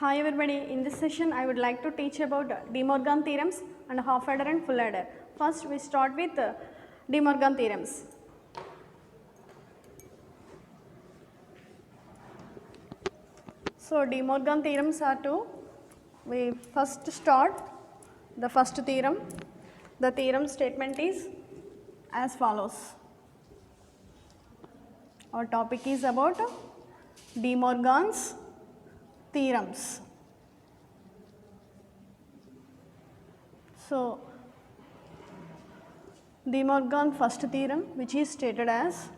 Hi everybody, in this session I would like to teach about De Morgan theorems and half adder and full adder. First we start with De Morgan theorems. So De Morgan theorems are two. We first start the first theorem. The theorem statement is as follows. Our topic is about De Morgan's theorems. So, De Morgan first theorem, which is stated as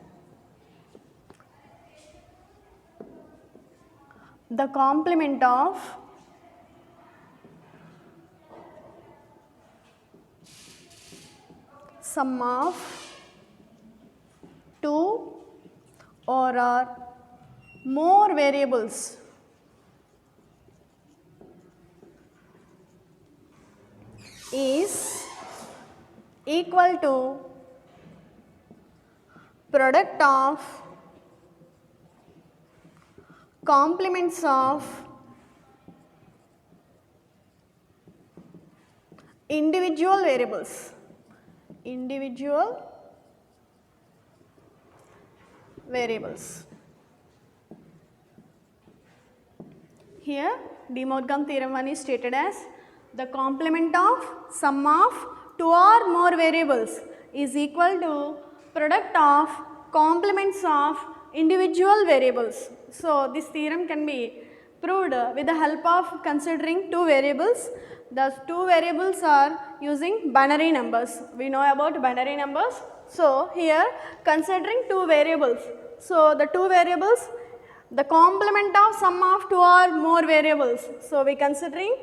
the complement of sum of two or more variables is equal to product of complements of individual variables. Here De Morgan theorem 1 is stated as the complement of sum of two or more variables is equal to product of complements of individual variables. So, this theorem can be proved with the help of considering two variables. The two variables are using binary numbers. We know about binary numbers. So, here considering two variables. So, the two variables, the complement of sum of two or more variables. So, we considering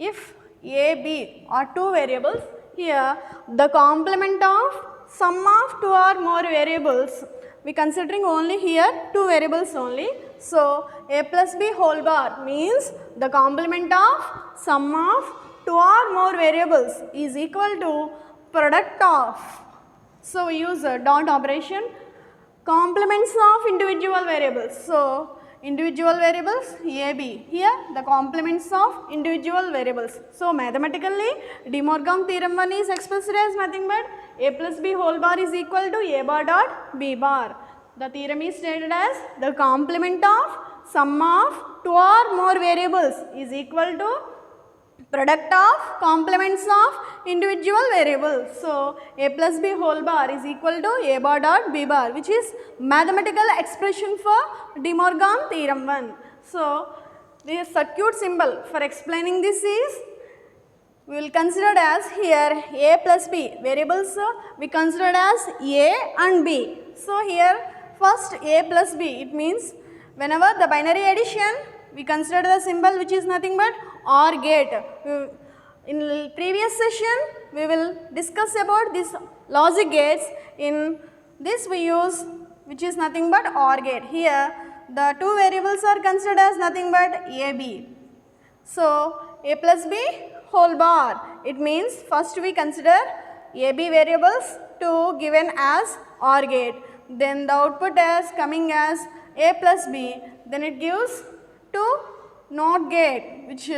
if A, B are two variables, here the complement of sum of two or more variables, we considering only here two variables only. So, A plus B whole bar means the complement of sum of two or more variables is equal to product of. So, we use a dot operation, complements of individual variables. So, individual variables A, B, here the complements of individual variables. So, mathematically De Morgan theorem 1 is expressed as nothing but A plus B whole bar is equal to A bar dot B bar. The theorem is stated as the complement of sum of two or more variables is equal to product of complements of individual variables. So, A plus B whole bar is equal to A bar dot B bar, which is mathematical expression for De Morgan theorem 1. So, the circuit symbol for explaining this is, we will consider as here A plus B variables we considered as A and B. So, here first A plus B, it means whenever the binary addition we consider the symbol which is nothing but OR gate. In previous session we will discuss about this logic gates. In this we use which is nothing but OR gate. Here the two variables are considered as nothing but A, B. So, A plus B whole bar, it means first we consider A, B variables to given as OR gate. Then the output as coming as A plus B, then it gives to NOT gate which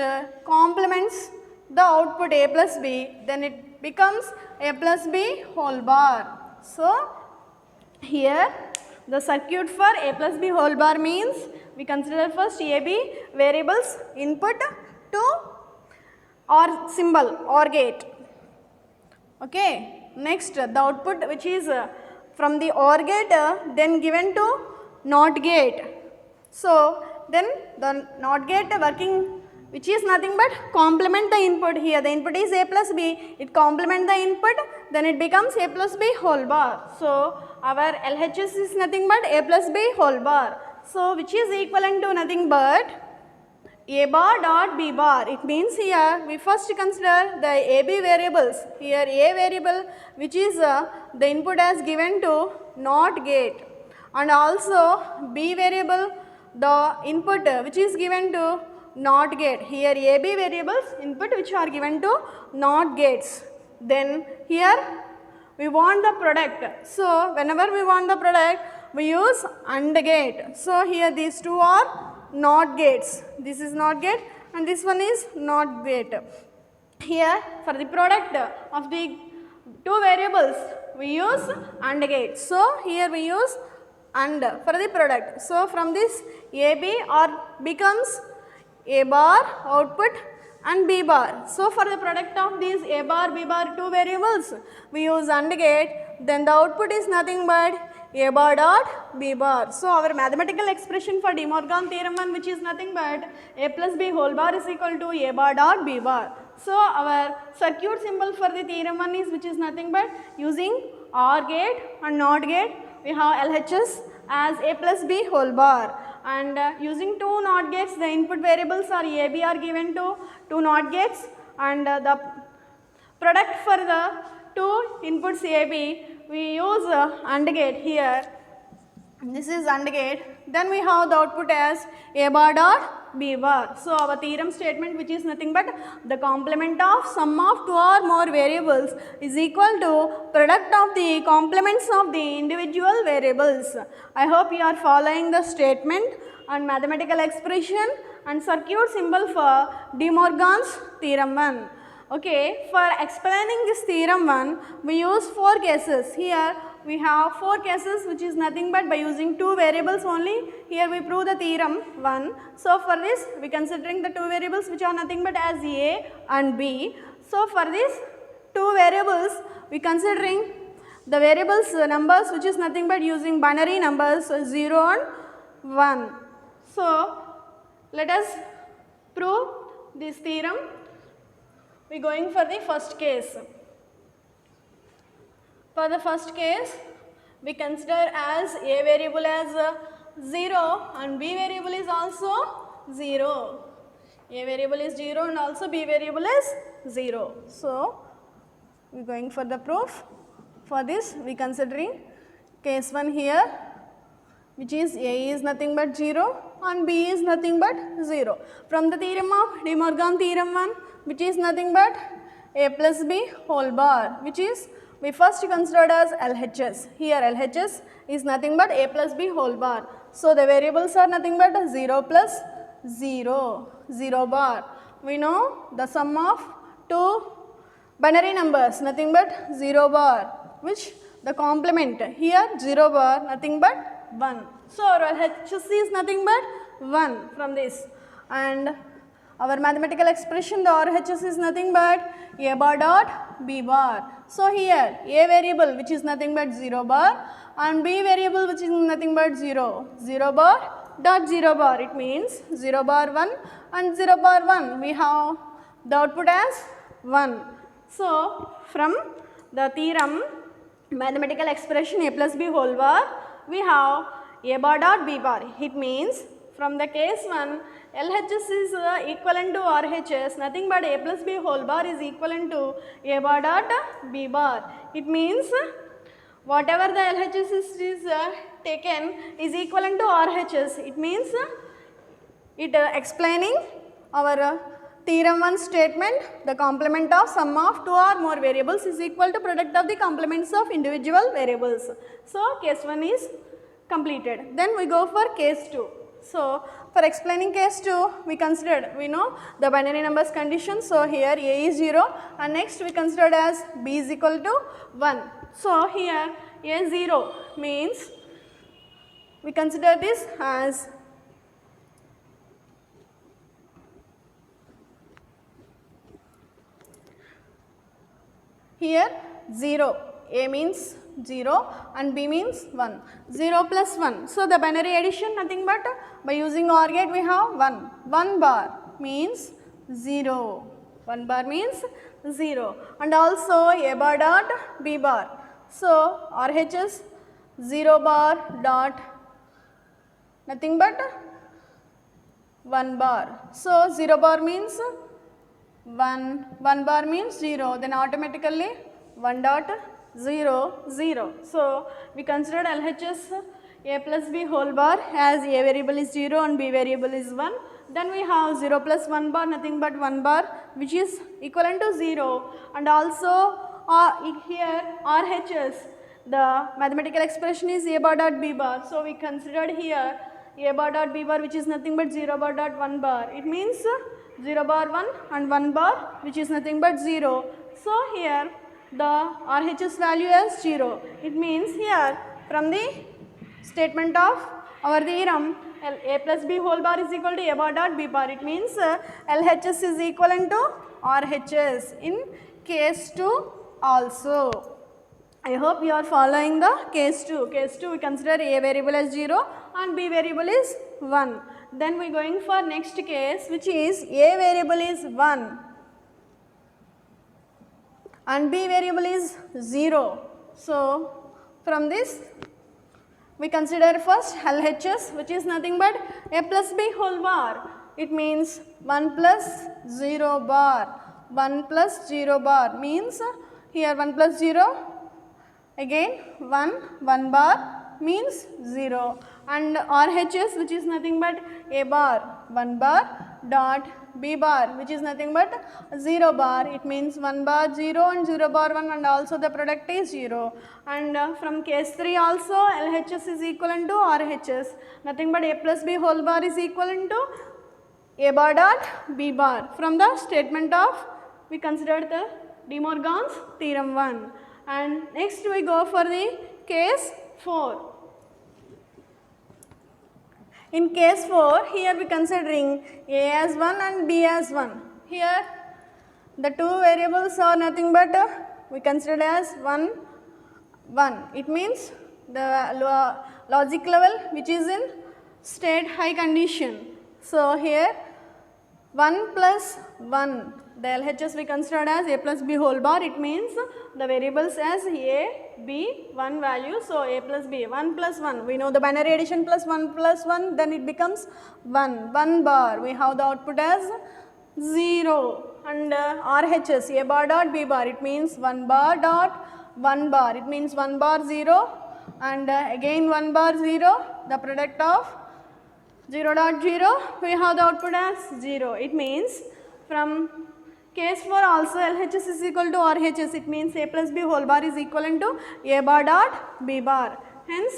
complements the output A plus B, then it becomes A plus B whole bar. So, here the circuit for A plus B whole bar means we consider first A, B variables input to OR symbol OR gate. Okay. Next the output which is from the OR gate then given to NOT gate. So, then the NOT gate working which is nothing but complement the input. Here the input is A plus B, it complement the input, then it becomes A plus B whole bar. So, our LHS is nothing but A plus B whole bar. So, which is equivalent to nothing but A bar dot B bar. It means here we first consider the AB variables. Here A variable which is the input as given to NOT gate, and also B variable the input which is given to NOT gate. Here AB variables input which are given to NOT gates. Then here we want the product. So, whenever we want the product we use AND gate. So, here these two are NOT gates. This is NOT gate and this one is NOT gate. Here for the product of the two variables we use AND gate. So here we use AND for the product. So from this AB or becomes A bar output and B bar. So for the product of these A bar, B bar two variables we use AND gate, then the output is nothing but A bar dot B bar. So our mathematical expression for De Morgan theorem 1, which is nothing but A plus B whole bar is equal to A bar dot B bar. So our circuit symbol for the theorem 1 is, which is nothing but using OR gate and NOT gate, we have LHS as A plus B whole bar, and using two NOT gates, the input variables are A, B are given to two NOT gates, and the product for the two inputs A, B, we use AND gate here. This is AND gate. Then we have the output as A bar dot B bar. So our theorem statement, which is nothing but the complement of sum of two or more variables is equal to product of the complements of the individual variables. I hope you are following the statement and mathematical expression and circuit symbol for De Morgan's theorem 1. Okay, for explaining this theorem 1, we use 4 cases. Here we have 4 cases, which is nothing but by using 2 variables only. Here we prove the theorem 1. So for this, we considering the 2 variables which are nothing but as A and B. So for this 2 variables, we considering the variables numbers, which is nothing but using binary numbers 0 and 1. So let us prove this theorem. We are going for the first case. For the first case, we consider as A variable as 0 and B variable is also 0. A variable is 0 and also B variable is 0. So we are going for the proof. For this, we considering case 1 here, which is A is nothing but 0 and B is nothing but 0. From the theorem of De Morgan theorem 1, which is nothing but A plus B whole bar, which is we first considered as LHS. Here LHS is nothing but A plus B whole bar. So the variables are nothing but 0 plus 0, 0 bar. We know the sum of two binary numbers, nothing but 0 bar, which the complement here 0 bar, nothing but 1. So our LHS is nothing but 1 from this, and our mathematical expression, the RHS is nothing but A bar dot B bar. So here A variable, which is nothing but 0 bar, and B variable, which is nothing but 0, 0 bar dot 0 bar. It means 0 bar 1 and 0 bar 1. We have the output as 1. So from the theorem mathematical expression A plus B whole bar, we have A bar dot B bar. It means from the case 1, LHS is equivalent to RHS, nothing but A plus B whole bar is equivalent to A bar dot B bar. It means whatever the LHS is taken is equivalent to RHS. It means it explaining our theorem 1 statement, the complement of sum of two or more variables is equal to product of the complements of individual variables. So case 1 is completed. Then we go for case 2. So for explaining case 2, we considered, we know the binary numbers condition. So here A is 0 and next we considered as B is equal to 1. So here A 0 means we consider this as here 0, A means 0 and B means 1, 0 plus 1. So the binary addition nothing but by using OR gate we have 1, 1 bar means 0, 1 bar means 0, and also A bar dot B bar. So RHS 0 bar dot nothing but 1 bar. So 0 bar means 1, 1 bar means 0, then automatically 1 dot 0, 0. So we considered LHS A plus B whole bar as A variable is 0 and B variable is 1. Then we have 0 plus 1 bar, nothing but 1 bar, which is equivalent to 0, and also here RHS, the mathematical expression is A bar dot B bar. So we considered here a bar dot b bar, which is nothing but 0 bar dot 1 bar. It means 0 bar 1 and 1 bar, which is nothing but 0. So here the RHS value is 0. It means here from the statement of our theorem, a plus b whole bar is equal to a bar dot b bar. It means LHS is equivalent to RHS in case 2 also. I hope you are following the case 2. Case 2 we consider a variable as 0 and b variable is 1. Then we are going for next case, which is a variable is 1 and b variable is 0. So from this we consider first LHS, which is nothing but a plus b whole bar. It means 1 plus 0 bar. 1 plus 0 bar means here 1 plus 0, again 1 bar means 0, and RHS, which is nothing but a bar 1 bar dot b bar, which is nothing but 0 bar. It means 1 bar 0 and 0 bar 1, and also the product is 0. And from case 3 also LHS is equivalent to RHS, nothing but a plus b whole bar is equivalent to a bar dot b bar. From the statement of we considered the De Morgan's theorem 1. And next we go for the case 4. In case 4, here we considering a as 1 and b as 1. Here the two variables are nothing but we consider as 1, 1. It means the logic level which is in state high condition. So here 1 plus 1, the LHS we considered as a plus b whole bar. It means the variables as a, b, 1 value. So a plus b, 1 plus 1. We know the binary addition plus 1 plus 1, then it becomes 1 bar. We have the output as 0. And RHS, a bar dot b bar. It means 1 bar dot 1 bar. It means 1 bar 0 and again 1 bar 0. The product of 0 dot 0, we have the output as 0. It means from case 4 also LHS is equal to RHS. It means a plus b whole bar is equivalent to a bar dot b bar. Hence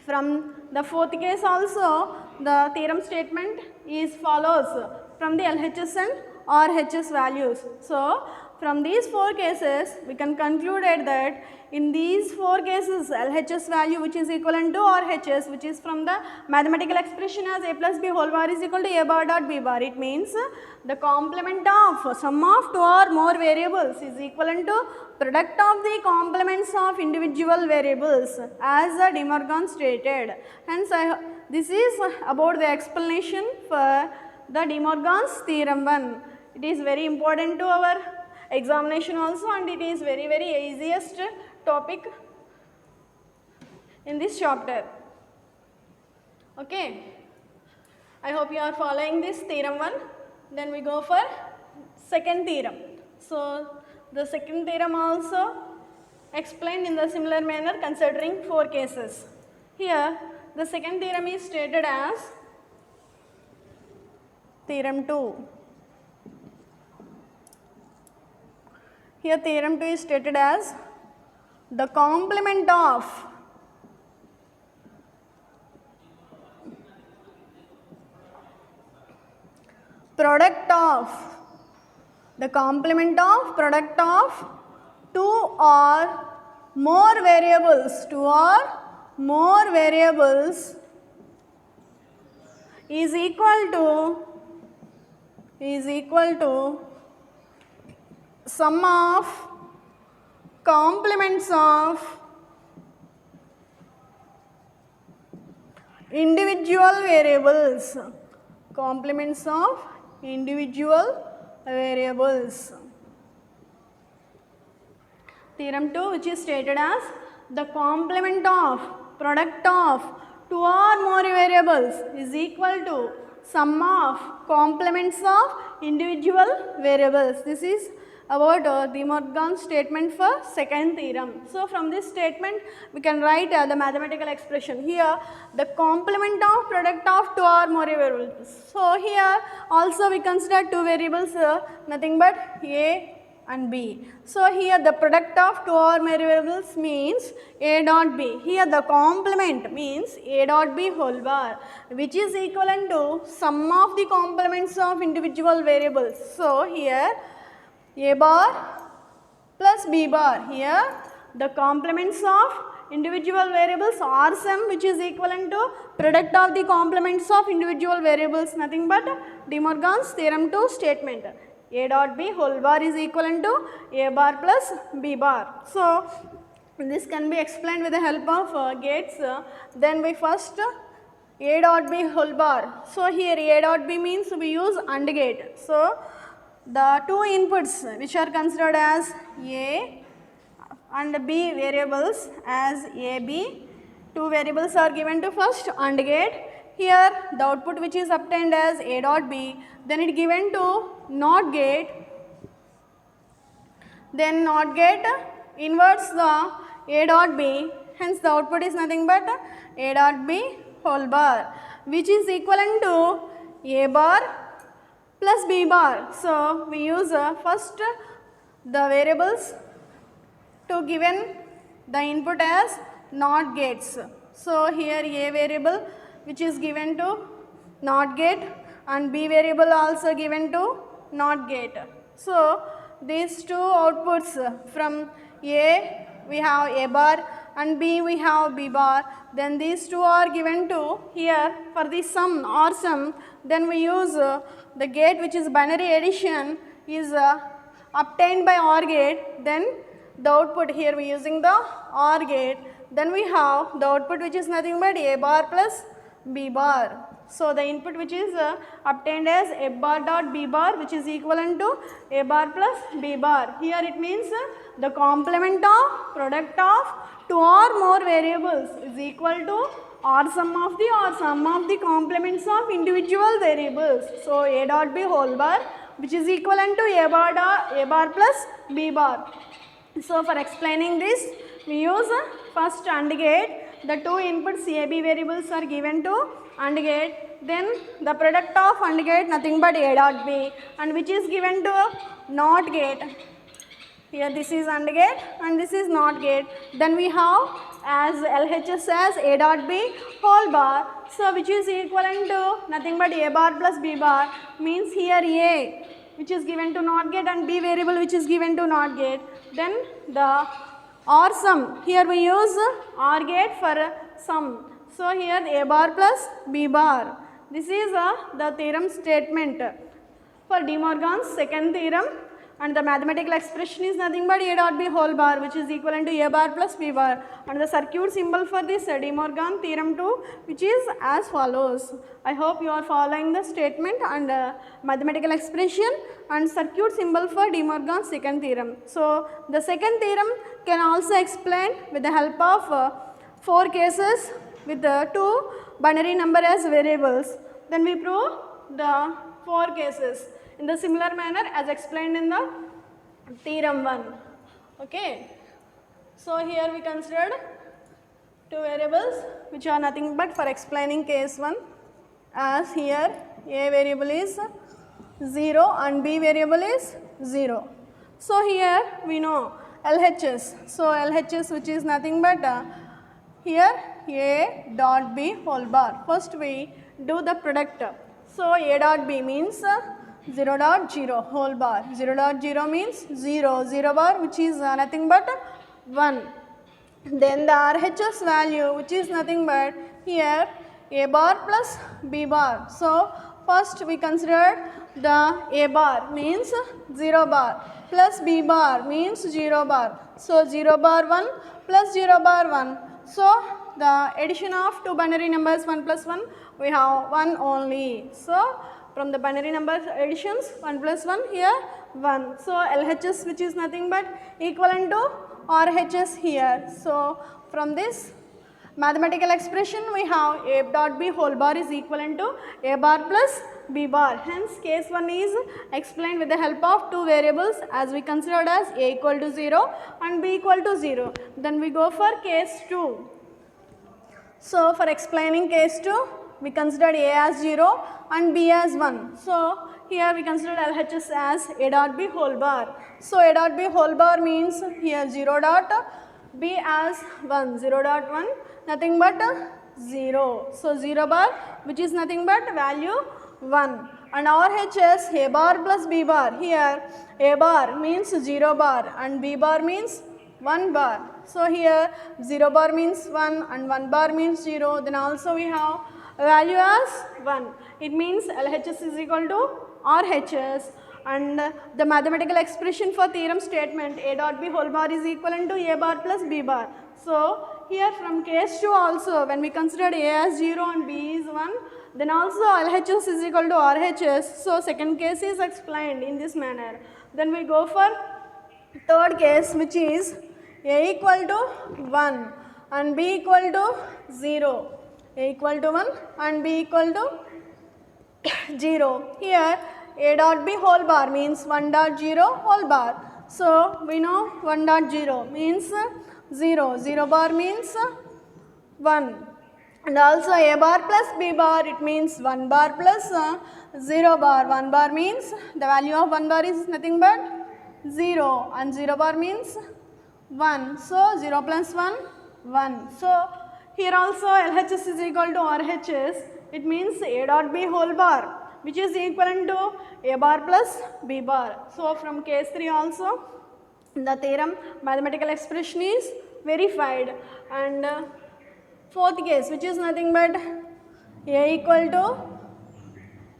from the fourth case also the theorem statement is follows from the LHS and RHS values. So from these 4 cases we can conclude that in these 4 cases LHS value which is equivalent to RHS, which is from the mathematical expression as a plus b whole bar is equal to a bar dot b bar. It means the complement of sum of 2 or more variables is equivalent to product of the complements of individual variables as De Morgan stated. Hence this is about the explanation for the De Morgan's theorem 1. It is very important to our examination also, and it is very easiest topic in this chapter. Okay, I hope you are following this theorem 1. Then we go for second theorem. So the second theorem also explained in the similar manner considering 4 cases. Here the second theorem is stated as theorem 2. Here theorem 2 is stated as the complement of product of product of 2 or more variables is equal to sum of complements of individual variables. Complements of individual variables. Theorem 2, which is stated as the complement of product of 2 or more variables is equal to sum of complements of individual variables. This is about De Morgan's statement for second theorem. So from this statement we can write the mathematical expression. Here the complement of product of 2 or more variables. So here also we consider 2 variables, nothing but a and B. So here the product of two or more variables means A dot B. Here the complement means A dot B whole bar, which is equivalent to sum of the complements of individual variables. So here A bar plus B bar. Here the complements of individual variables are sum, which is equivalent to product of the complements of individual variables, nothing but De Morgan's theorem 2 statement. A dot B whole bar is equivalent to A bar plus B bar. So this can be explained with the help of gates. Then we first A dot B whole bar. So here A dot B means we use AND gate. So the two inputs which are considered as A and B variables as AB, two variables are given to first AND gate. Here the output which is obtained as A dot B, then it given to NOT gate, then NOT gate inverts the A dot B, hence the output is nothing but A dot B whole bar, which is equivalent to A bar plus B bar. So we use first the variables to given the input as NOT gates. So here A variable which is given to NOT gate and B variable also given to NOT gate. So these two outputs from A we have A bar and B we have B bar, then these two are given to here for the sum or sum, then we use the gate which is binary addition is obtained by OR gate, then the output here we using the OR gate, then we have the output which is nothing but A bar plus B bar. So the input which is obtained as A bar dot B bar, which is equivalent to A bar plus B bar. Here it means the complement of product of two or more variables is equal to or sum of the complements of individual variables. So A dot B whole bar, which is equivalent to A bar plus B bar. So for explaining this, we use first AND gate. The two inputs AB variables are given to AND gate. Then the product of AND gate nothing but A dot B, and which is given to NOT gate. Here this is AND gate and this is NOT gate. Then we have as LHS as A dot B whole bar. So which is equivalent to nothing but A bar plus B bar, means here A which is given to NOT gate and B variable which is given to NOT gate. Then the OR sum, here we use OR gate for sum. So here A bar plus B bar. This is the theorem statement for De Morgan's second theorem, and the mathematical expression is nothing but A dot B whole bar, which is equivalent to A bar plus B bar, and the circuit symbol for this De Morgan theorem 2, which is as follows. I hope you are following the statement and mathematical expression and circuit symbol for De Morgan's second theorem. So the second theorem can also explain with the help of 4 cases with the 2 binary number as variables. Then we prove the 4 cases in the similar manner as explained in the theorem 1. Okay. So here we considered 2 variables which are nothing but for explaining case 1, as here A variable is 0 and B variable is 0. So here we know LHS. So LHS which is nothing but here A dot B whole bar. First we do the product. So A dot B means 0 dot 0 whole bar. 0 dot 0 means 0, 0 bar which is nothing but 1. Then the RHS value which is nothing but here A bar plus B bar. So first we consider the A bar means 0 bar plus B bar means 0 bar. So 0 bar 1 plus 0 bar 1. So the addition of 2 binary numbers 1 plus 1, we have 1 only. So from the binary number additions 1 plus 1, here 1. So LHS which is nothing but equivalent to RHS here. So from this mathematical expression we have A dot B whole bar is equivalent to A bar plus B bar. Hence case 1 is explained with the help of 2 variables as we considered as A equal to 0 and B equal to 0. Then we go for case 2. So for explaining case 2, We considered A as 0 and B as 1. So here we considered LHS as A dot B whole bar. So A dot B whole bar means here 0 dot B as 1, 0 dot 1, nothing but 0. So 0 bar, which is nothing but value 1. And RHS A bar plus B bar. Here A bar means 0 bar and B bar means 1 bar. So here 0 bar means 1 and 1 bar means 0. Then also we have a value as 1. It means LHS is equal to RHS, and the mathematical expression for theorem statement A dot B whole bar is equivalent to A bar plus B bar. So here from case 2 also, when we considered A as 0 and B is 1, then also LHS is equal to RHS. So second case is explained in this manner. Then we go for third case, which is A equal to 1 and B equal to 0. A equal to 1 and B equal to 0. Here A dot B whole bar means 1 dot 0 whole bar. So we know 1 dot 0 means 0, 0 bar means 1, and also A bar plus B bar, it means 1 bar plus 0 bar. 1 bar means the value of 1 bar is nothing but 0 and 0 bar means 1. So 0 plus 1, 1. So here also LHS is equal to RHS. It means A dot B whole bar, which is equivalent to A bar plus B bar. So from case 3 also the theorem mathematical expression is verified. And fourth case, which is nothing but A equal to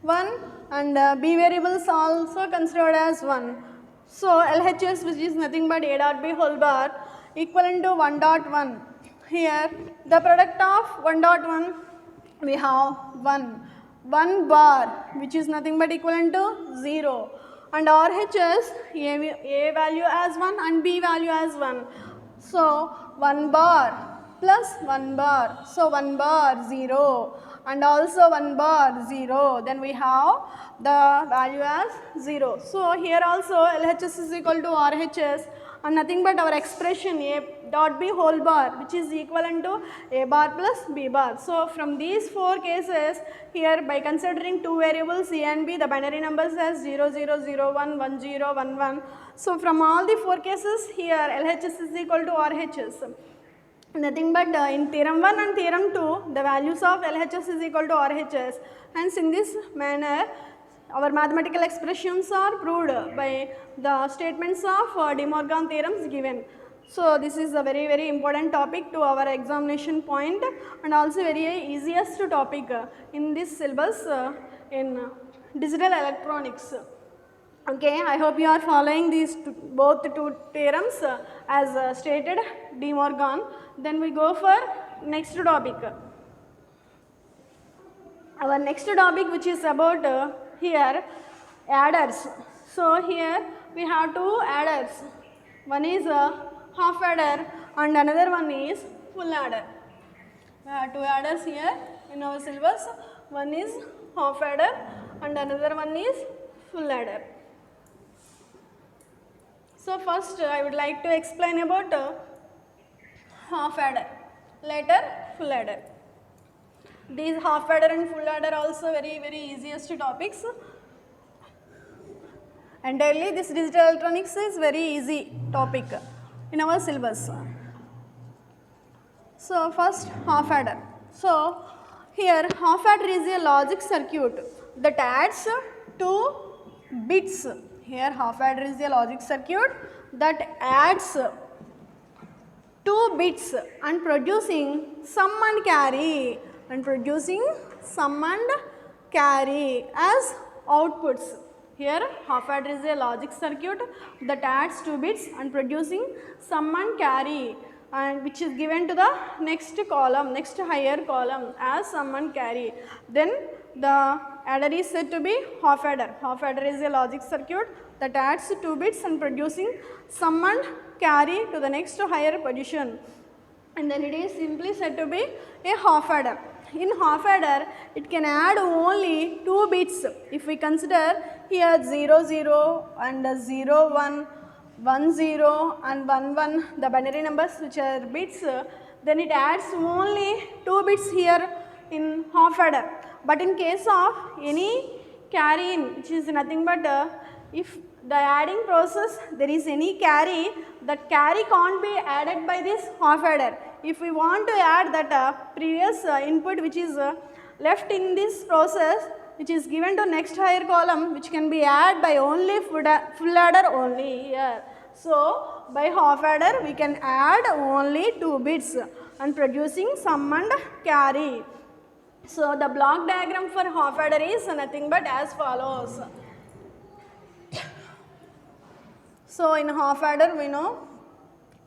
1 and B variables also considered as 1. So LHS, which is nothing but A dot B whole bar, equivalent to 1 dot 1. Here the product of 1 dot 1, we have 1 bar, which is nothing but equivalent to 0, and RHS A value as 1 and B value as 1. So 1 bar plus 1 bar, so 1 bar 0 and also 1 bar 0, then we have the value as 0. So here also LHS is equal to RHS and nothing but our expression A dot B whole bar, which is equivalent to A bar plus B bar. So from these 4 cases, here by considering 2 variables A and B, the binary numbers as 0, 0, 0, 1, 1, 0, 1, 1. So from all the 4 cases, here LHS is equal to RHS. Nothing but in theorem 1 and theorem 2, the values of LHS is equal to RHS. Hence in this manner, our mathematical expressions are proved by the statements of De Morgan theorems given. So this is a very, very important topic to our examination point, and also very easiest topic in this syllabus in digital electronics. Okay, I hope you are following these both 2 theorems as stated De Morgan. Then we go for next topic. Our next topic, which is about here adders. So here we have 2 adders. One is a half adder and another one is full adder. We have 2 adders here in our syllabus. One is half adder and another one is full adder. So first I would like to explain about half adder, later full adder. These half adder and full adder also very, very easiest topics. Entirely this digital electronics is very easy topic in our syllabus. So first half adder. So here half adder is a logic circuit that adds 2 bits. Here half adder is a logic circuit that adds 2 bits and producing sum and carry, as outputs. Here half adder is a logic circuit that adds 2 bits and producing sum and carry, and which is given to the next column, next higher column as sum and carry. Then the adder is said to be half adder. Half adder is a logic circuit that adds 2 bits and producing sum and carry to the next higher position, and then it is simply said to be a half adder. In half adder, it can add only 2 bits. If we consider here 0, 0 and 0, 1, 1, 0 and 1, 1, the binary numbers which are bits, then it adds only 2 bits here in half adder. But in case of any carry in, which is nothing but if the adding process there is any carry, that carry can't be added by this half adder. If we want to add that previous input which is left in this process, which is given to next higher column, which can be added by only full adder only here. So, by half adder we can add only 2 bits and producing sum and carry. So, the block diagram for half adder is nothing but as follows. So, in half adder we know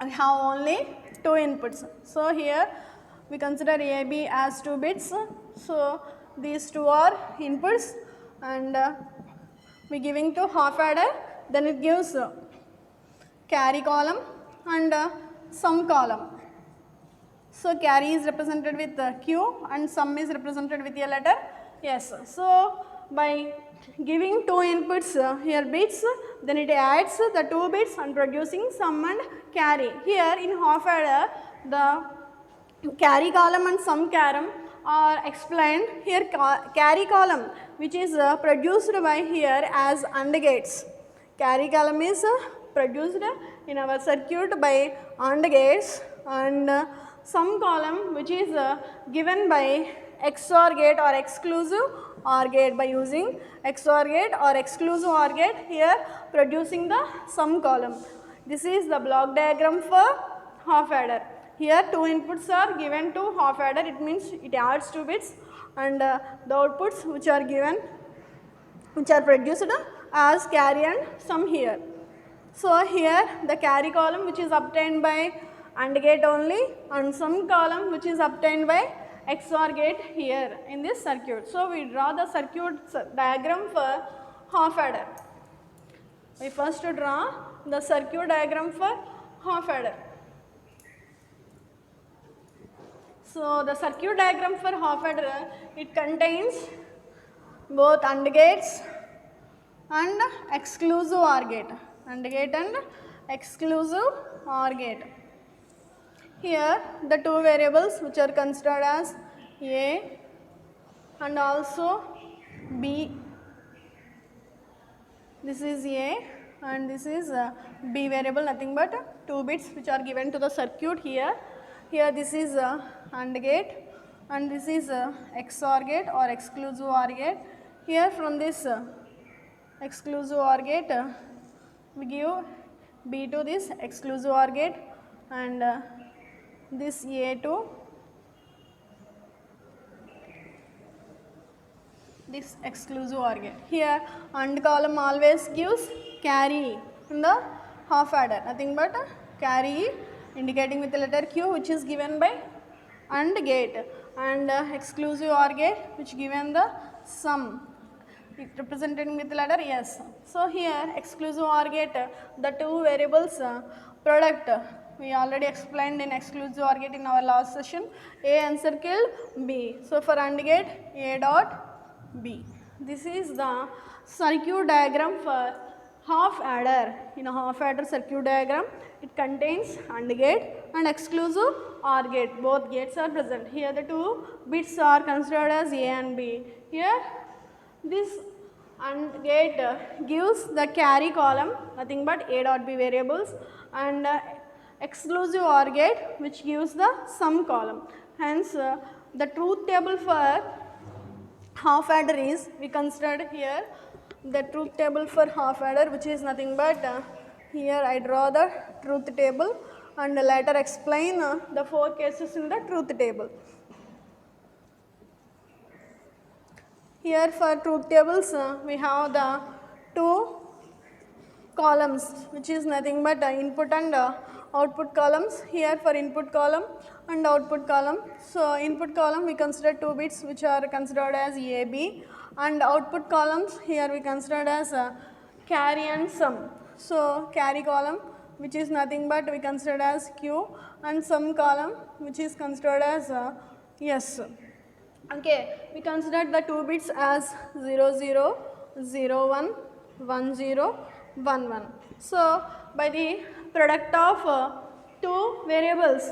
we have only 2 inputs. So, here we consider AB as 2 bits. So, these 2 are inputs and we giving to half adder, then it gives carry column and sum column. So, carry is represented with Q and sum is represented with a letter S. So, by giving 2 inputs here bits, then it adds the 2 bits and producing sum and carry. Here in half adder, the carry column and sum column are explained. Here carry column which is produced by here as AND gates. Carry column is produced in our circuit by AND gates, and sum column which is given by XOR gate or exclusive OR gate by using XOR gate or exclusive OR gate, here producing the sum column. This is the block diagram for half adder. Here 2 inputs are given to half adder, it means it adds 2 bits, and the outputs which are given, which are produced as carry and sum here. So, here the carry column which is obtained by AND gate only, and sum column which is obtained by XOR gate here in this circuit. So, we draw the circuit diagram for half adder. We first draw the circuit diagram for half adder. So, the circuit diagram for half adder, it contains both AND gates and exclusive OR gate, AND gate and exclusive OR gate. Here the 2 variables which are considered as A and also B. This is A and this is B variable, nothing but 2 bits which are given to the circuit here. Here this is AND gate and this is XOR gate or exclusive OR gate. Here from this exclusive OR gate we give B to this exclusive OR gate and this A to this exclusive OR gate. Here AND column always gives carry in the half adder, nothing but carry indicating with the letter Q which is given by AND gate, and exclusive OR gate which given the sum represented with the letter S. So, here exclusive OR gate, the 2 variables product we already explained in exclusive OR gate in our last session, A encircled B. So, for AND gate A dot B. This is the circuit diagram for half adder. In a half adder circuit diagram, it contains AND gate and exclusive OR gate. Both gates are present. Here the 2 bits are considered as A and B. Here this AND gate gives the carry column, nothing but A dot B variables, and exclusive OR gate which gives the sum column. Hence, the truth table for half adder is, we considered here the truth table for half adder, which is nothing but here I draw the truth table and later explain the 4 cases in the truth table. Here for truth tables we have the 2 columns which is nothing but input and output columns. Here for input column and output column. So, input column we consider 2 bits which are considered as AB, and output columns here we considered as carry and sum. So, carry column which is nothing but we considered as Q, and sum column which is considered as S. Okay, we considered the 2 bits as 0, 0, 0, 1, 1, 0, 1, 1. So, by the product of 2 variables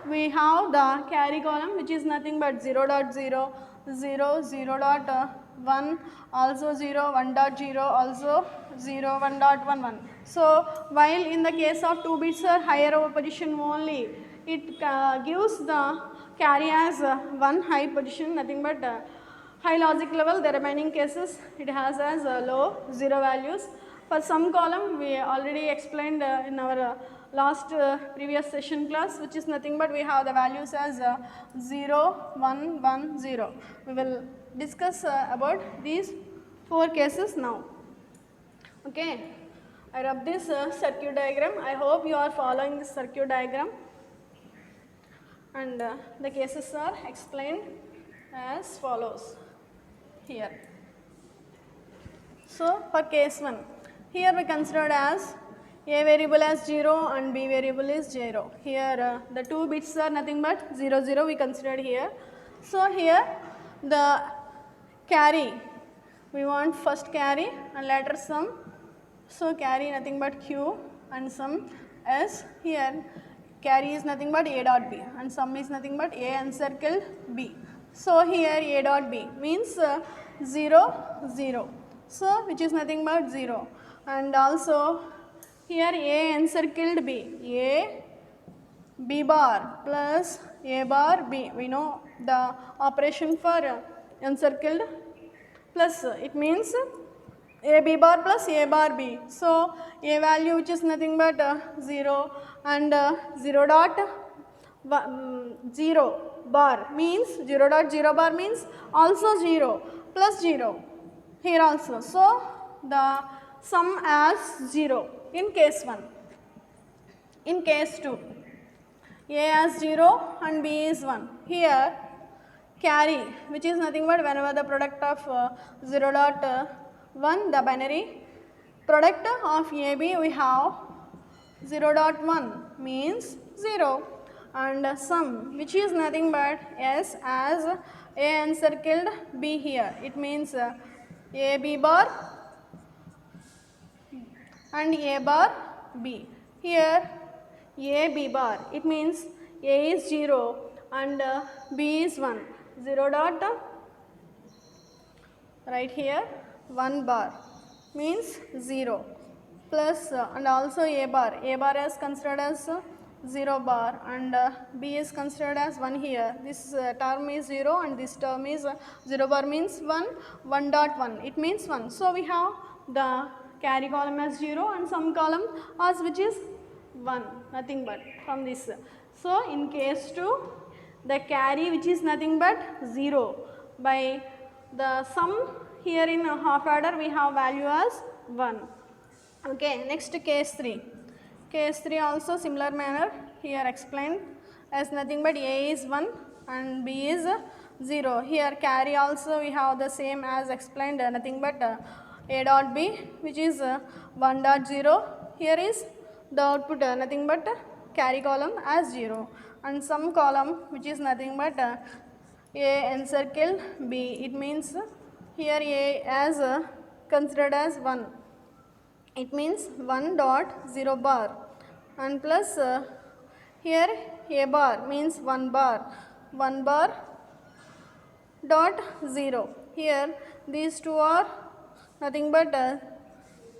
we have the carry column which is nothing but 0 dot 0, 0, 0 dot 1, also 0, 1 dot 0, also 0, 1 dot 1, 1. So, while in the case of 2 bits or higher over position only, it gives the carry as 1 high position, nothing but high logic level. The remaining cases it has as low 0 values. For some column we already explained in our last previous session class, which is nothing but we have the values as 0, 1, 1, 0. We will discuss about these 4 cases now. Okay, I rub this circuit diagram. I hope you are following this circuit diagram, and the cases are explained as follows here. So, for case 1, here we considered as a variable as 0 and b variable is 0. Here the 2 bits are nothing but 0, 0 we considered here. So, here the carry, we want first carry and later sum. So, carry nothing but q and sum s. Here carry is nothing but a dot b and sum is nothing but a encircled b. So, here a dot b means 0, 0. So, which is nothing but 0, and also here a encircled b, a b bar plus a bar b. We know the operation for encircled plus, it means a b bar plus a bar b. So, a value which is nothing but 0 and 0 dot 0 bar means 0 dot 0 bar means also 0 plus 0 here also. So, the sum as 0 in case 1. In case 2, a as 0 and b is 1. Here carry, which is nothing but whenever the product of 0 dot 1, the binary product of a b, we have 0 dot 1 means 0, and sum which is nothing but s as a encircled b here. It means a b bar and a bar b. Here a b bar, it means a is 0 and b is 1. 0 dot right here 1 bar means 0 plus and also a bar is considered as 0 bar and b is considered as 1 here. This term is 0 and this term is 0 bar means 1, 1 dot 1, it means 1. So, we have the carry column as 0 and sum column as which is 1, nothing but from this. So, in case 2, the carry which is nothing but 0 by the sum here in half adder we have value as 1. Okay, next case 3. Case 3 also similar manner here explained as nothing but a is 1 and b is 0. Here carry also we have the same as explained, nothing but a dot b which is 1 dot 0. Here is the output nothing but carry column as 0 and sum column which is nothing but a encircle b. It means here a as considered as 1. It means 1 dot 0 bar and plus here a bar means 1 bar dot 0. Here these two are nothing but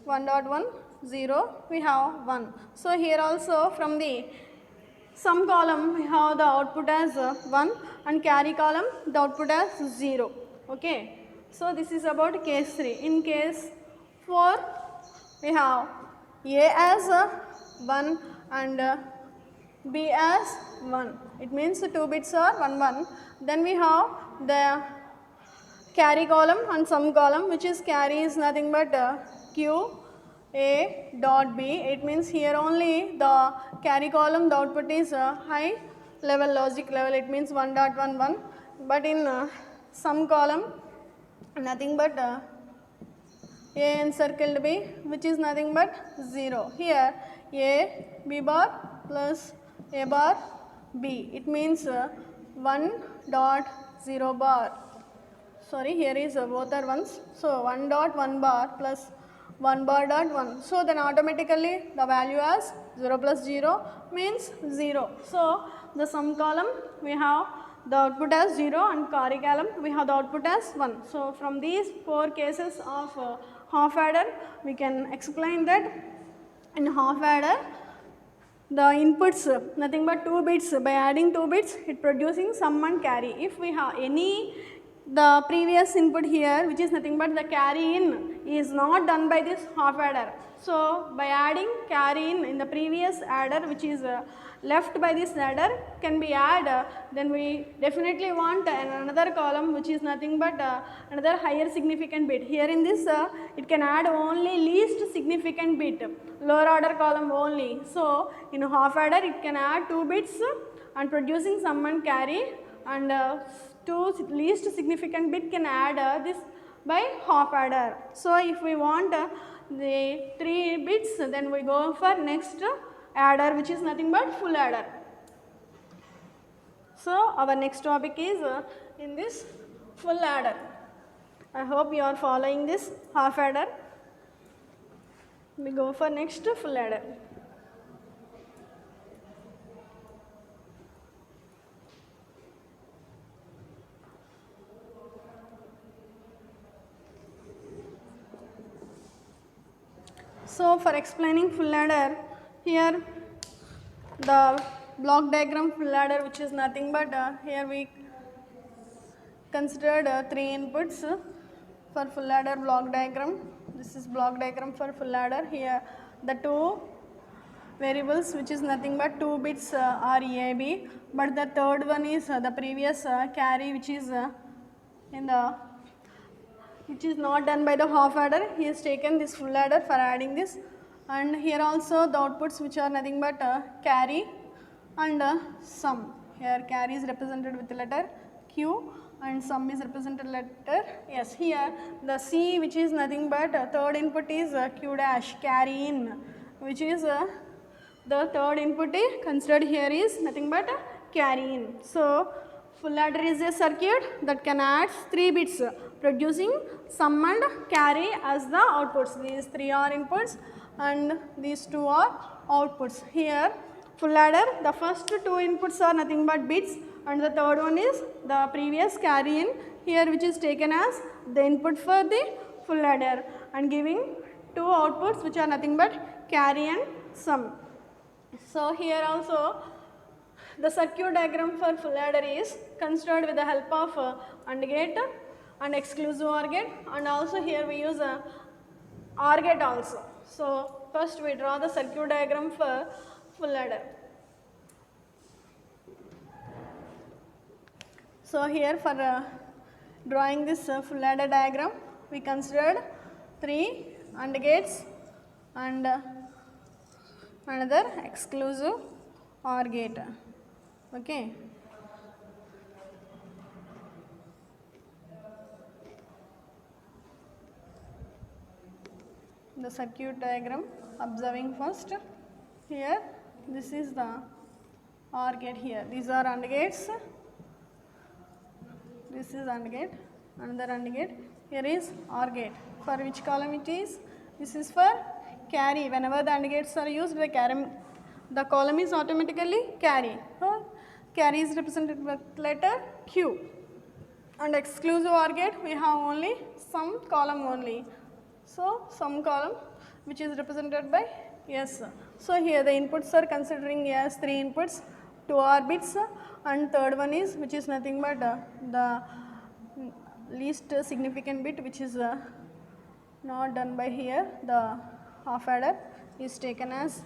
1 dot 1 0 we have 1. So, here also from the sum column we have the output as 1 and carry column the output as 0. Okay. So, this is about case 3. In case 4 we have a as 1 and b as 1. It means the 2 bits are 1 1. Then we have the carry column and sum column, which is carry is nothing but q a dot b. It means here only the carry column the output is high level logic level, it means 1 dot 1 1, but in sum column nothing but a encircled b which is nothing but 0. Here a b bar plus a bar b, it means 1 dot 0 bar, sorry here is both are ones. So, 1 dot 1 bar plus 1 bar dot 1. So then automatically the value as 0 plus 0 means 0. So the sum column we have the output as 0 and carry column we have the output as 1. So from these 4 cases of half adder we can explain that in half adder the inputs nothing but 2 bits, by adding 2 bits it producing sum and carry. If we have any the previous input here which is nothing but the carry in is not done by this half adder. So by adding carry in the previous adder which is left by this adder can be added, then we definitely want another column which is nothing but another higher significant bit. Here in this it can add only least significant bit, lower order column only. So in half adder it can add 2 bits and producing sum and carry, and 2 least significant bit can add this by half adder. So if we want the 3 bits, then we go for next adder which is nothing but full adder. So our next topic is in this full adder. I hope you are following this half adder. We go for next full adder. So for explaining full adder, here the block diagram full adder which is nothing but here we considered 3 inputs for full adder block diagram. This is block diagram for full adder. Here the 2 variables which is nothing but 2 bits are AB, but the third one is the previous carry which is in the which is not done by the half adder. He has taken this full adder for adding this, and here also the outputs which are nothing but carry and sum. Here carry is represented with the letter Q and sum is represented letter S. Here the C which is nothing but third input is Q dash carry in, which is the third input is considered here is nothing but carry in. So full adder is a circuit that can add 3 bits producing sum and carry as the outputs. These 3 are inputs and these 2 are outputs. Here full adder, the first 2 inputs are nothing but bits and the third one is the previous carry in here which is taken as the input for the full adder and giving 2 outputs which are nothing but carry and sum. So here also the circuit diagram for full adder is considered with the help of AND gate and exclusive OR gate, and also here we use OR gate also. So first we draw the circuit diagram for full adder. So here for drawing this full adder diagram we considered 3 AND gates and another exclusive OR gate. Okay. The circuit diagram observing first. Here this is the OR gate here. These are AND gates. This is AND gate, another AND gate. Here is OR gate. For which column it is? This is for carry. Whenever the AND gates are used, the column is automatically carry. Carry is represented with letter Q. And exclusive OR gate we have only sum column only. So sum column which is represented by S. So here the inputs are considering as 3 inputs, 2 are bits and third one is which is nothing but the least significant bit which is not done by here, the half adder is taken as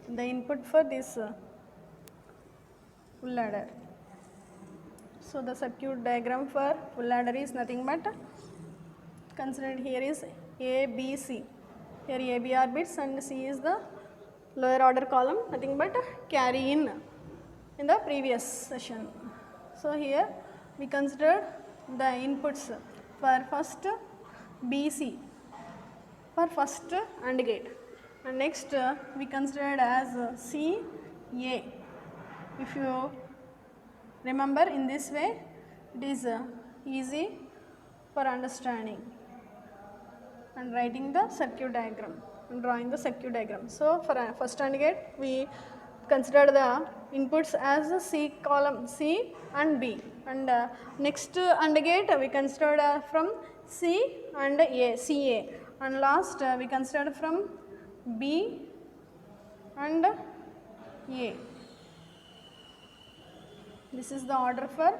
the input for this full adder. So the circuit diagram for full adder is nothing but considered here is A, B, C. Here A, B are bits and C is the lower order column, nothing but carry in the previous session. So here we considered the inputs for first B, C for first AND gate, and next we considered as C, A. If you remember in this way it is easy for understanding. and writing the circuit diagram and drawing the circuit diagram. So, for first AND gate we consider the inputs as a C column C and B, and next AND gate we considered from C and A, CA, and last we considered from B and A. This is the order for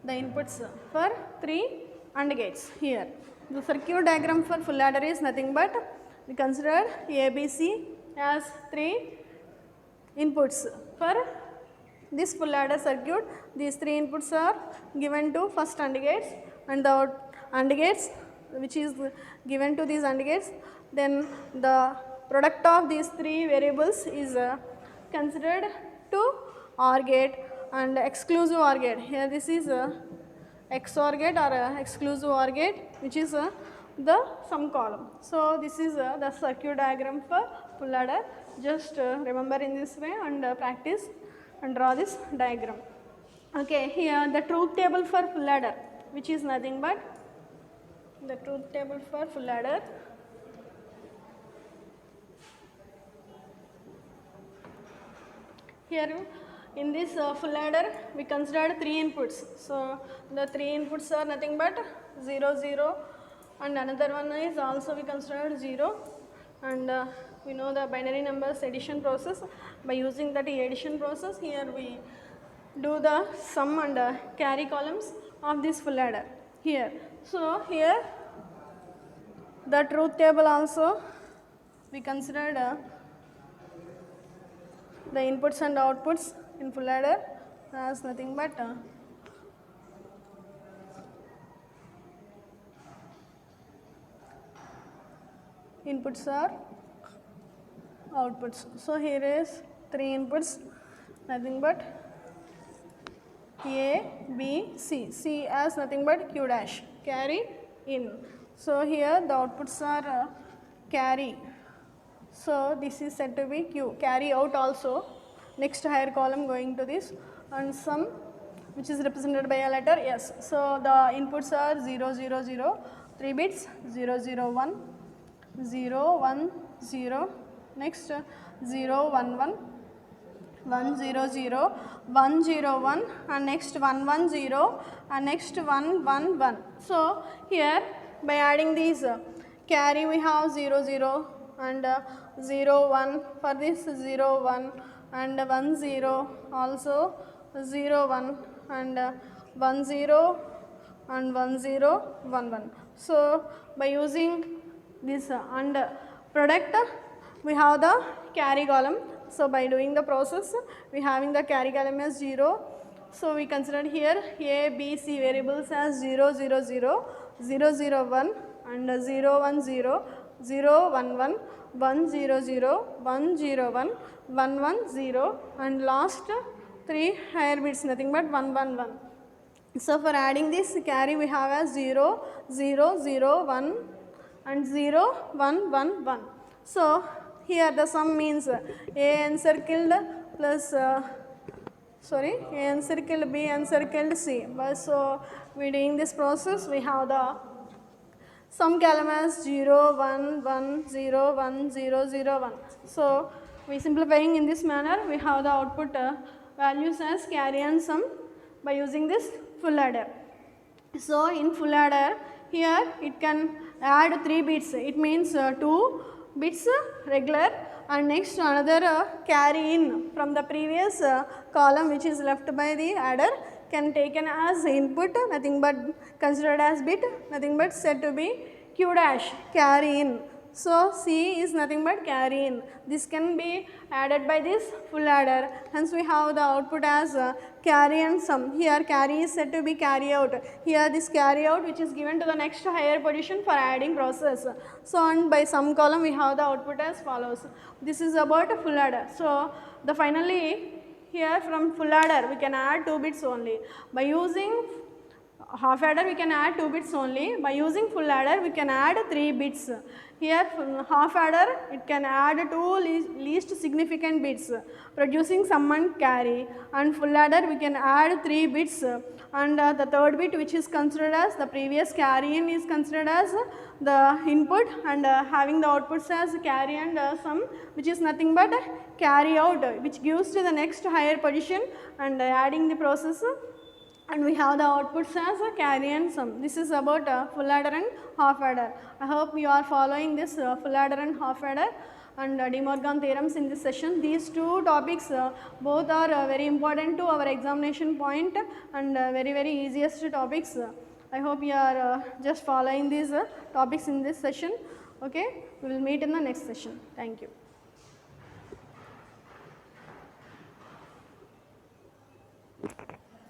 the inputs for 3 AND gates. Here the circuit diagram for full adder is nothing but we consider ABC as 3 inputs. For this full adder circuit, these 3 inputs are given to first AND gates, and the AND gates which is given to these AND gates, then the product of these 3 variables is considered to OR gate and exclusive OR gate. Here this is XOR gate or exclusive OR gate, which is the sum column. So, this is the circuit diagram for full adder. Just remember in this way and practice and draw this diagram. Okay, here the truth table for full adder, which is nothing but the truth table for full adder. Here in this full adder we considered 3 inputs. So, the 3 inputs are nothing but 0, 0, and another one is also we considered 0, and we know the binary numbers addition process. By using that addition process, here we do the sum and carry columns of this full adder here. So, here the truth table also we considered the inputs and outputs in full adder as nothing but inputs are outputs. So, here is 3 inputs nothing but A, B, C. C as nothing but Q dash, carry in. So, here the outputs are carry. So, this is said to be Q, carry out also, next higher column going to this, and sum which is represented by a letter S. So, the inputs are 0, 0, 0, 3 bits 0, 0, 1, 0, 1, 0, next 0, 1, 1, 1, 0, 0, 1, 0, 1, and next 1, 1, 0, and next 1, 1, 1. So, here by adding these carry we have 0, 0 and 0, 1, for this 0, 1 and 1, 0, also 0, 1 and 1, 0 and 1, 0, 1, 1. So, by using this and product we have the carry column. So, by doing the process we having the carry column as 0. So, we considered here A, B, C variables as 0, 0, 0, 0, 0, 1 and 0, 1, 0, 0, 1, 1, 1, 0, 0, 1, 0, 1, 1, 1, 0, and last 3 higher bits nothing but 1, 1, 1. So, for adding this carry we have as 0, 0, 0, 1 and 0, 1, 1, 1. So, here the sum means A encircled plus A encircled B encircled C. So, we doing this process we have the sum column as 0, 1, 1, 0, 1, 0, 0, 1. So, we simplifying in this manner we have the output values as carry and sum by using this full adder. So, in full adder here it can add 3 bits, it means 2 bits regular and next another carry in from the previous column which is left by the adder can taken as input nothing but considered as bit nothing but said to be Q dash, carry in. So, C is nothing but carry in. This can be added by this full adder. Hence, we have the output as carry and sum. Here carry is said to be carry out. Here this carry out which is given to the next higher position for adding process. So, and by sum column we have the output as follows. This is about a full adder. So, the finally here from full adder we can add 2 bits only. By using half adder we can add 2 bits only. By using full adder we can add 3 bits. Here half adder it can add 2 least significant bits producing sum and carry, and full adder we can add 3 bits, and the third bit which is considered as the previous carry in is considered as the input, and having the outputs as carry and sum, which is nothing but carry out, which gives to the next higher position, and adding the process, and we have the outputs as a carry and sum. This is about full adder and half adder. I hope you are following this full adder and half adder and De Morgan theorems in this session. These two topics both are very important to our examination point and very easiest topics. I hope you are just following these topics in this session. Okay, we will meet in the next session. Thank you.